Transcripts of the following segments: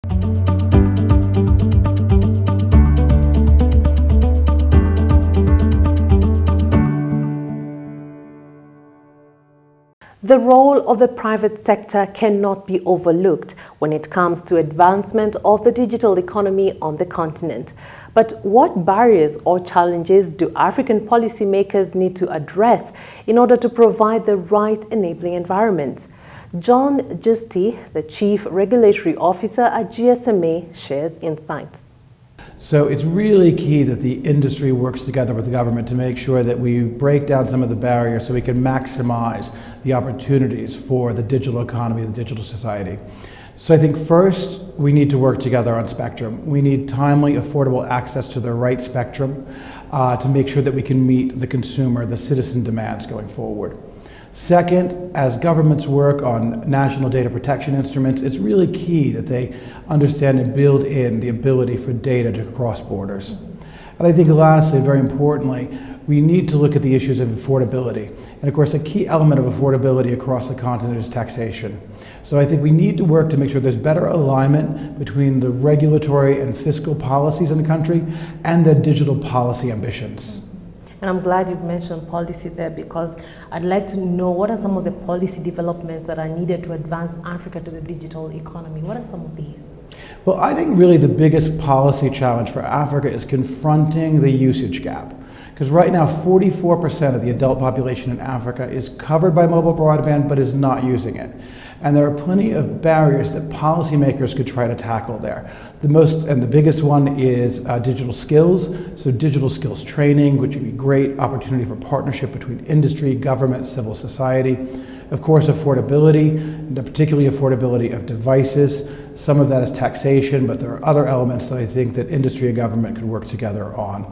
The role of the private sector cannot be overlooked when it comes to advancement of the digital economy on the continent. But what barriers or challenges do African policymakers need to address in order to provide the right enabling environment? John Giusti, the Chief Regulatory Officer at GSMA, shares insights. So it's really key that the industry works together with the government to make sure that we break down some of the barriers so we can maximize the opportunities for the digital economy, the digital society. So I think first we need to work together on spectrum. We need timely, affordable access to the right spectrum to make sure that we can meet the consumer, the citizen demands going forward. Second, as governments work on national data protection instruments, it's really key that they understand and build in the ability for data to cross borders. And I think lastly, very importantly, we need to look at the issues of affordability. And of course, a key element of affordability across the continent is taxation. So I think we need to work to make sure there's better alignment between the regulatory and fiscal policies in the country and the digital policy ambitions. And I'm glad you've mentioned policy there, because I'd like to know what are some of the policy developments that are needed to advance Africa to the digital economy. What are some of these? Well, I think really the biggest policy challenge for Africa is confronting the usage gap. Because right now, 44% of the adult population in Africa is covered by mobile broadband but is not using it. And there are plenty of barriers that policymakers could try to tackle there. The most and the biggest one is digital skills. So digital skills training, which would be a great opportunity for partnership between industry, government, civil society. Of course, affordability, and particularly affordability of devices. Some of that is taxation, but there are other elements that I think that industry and government could work together on.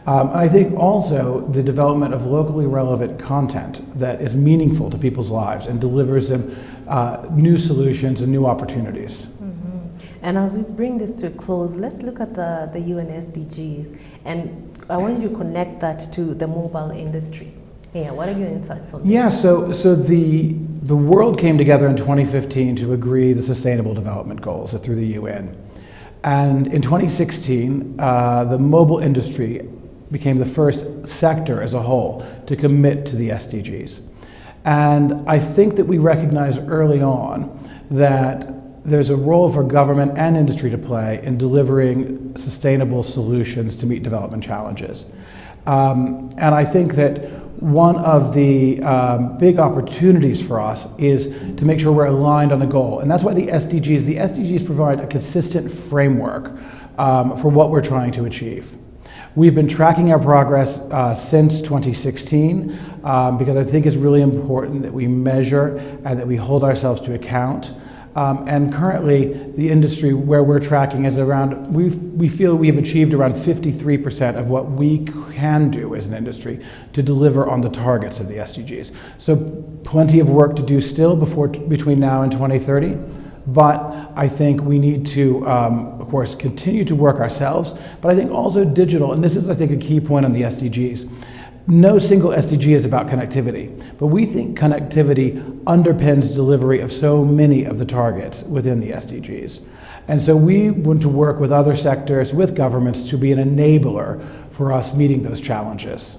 And I think also the development of locally relevant content that is meaningful to people's lives and delivers them new solutions and new opportunities. And as we bring this to a close, let's look at the UN SDGs. And I want you to connect that to the mobile industry. Yeah, what are your insights on that? Yeah, so the world came together in 2015 to agree the Sustainable Development Goals through the UN. And in 2016, the mobile industry became the first sector as a whole to commit to the SDGs. And I think that we recognized early on that there's a role for government and industry to play in delivering sustainable solutions to meet development challenges. And I think that one of the big opportunities for us is to make sure we're aligned on the goal. And that's why the SDGs provide a consistent framework for what we're trying to achieve. We've been tracking our progress since 2016 because I think it's really important that we measure and that we hold ourselves to account. And currently, the industry where we're tracking is around, we feel we've achieved around 53% of what we can do as an industry to deliver on the targets of the SDGs. So plenty of work to do still between now and 2030. But I think we need to, of course, continue to work ourselves, but I think also digital, and this is, I think, a key point on the SDGs. No single SDG is about connectivity, but we think connectivity underpins delivery of so many of the targets within the SDGs. And so we want to work with other sectors, with governments, to be an enabler for us meeting those challenges.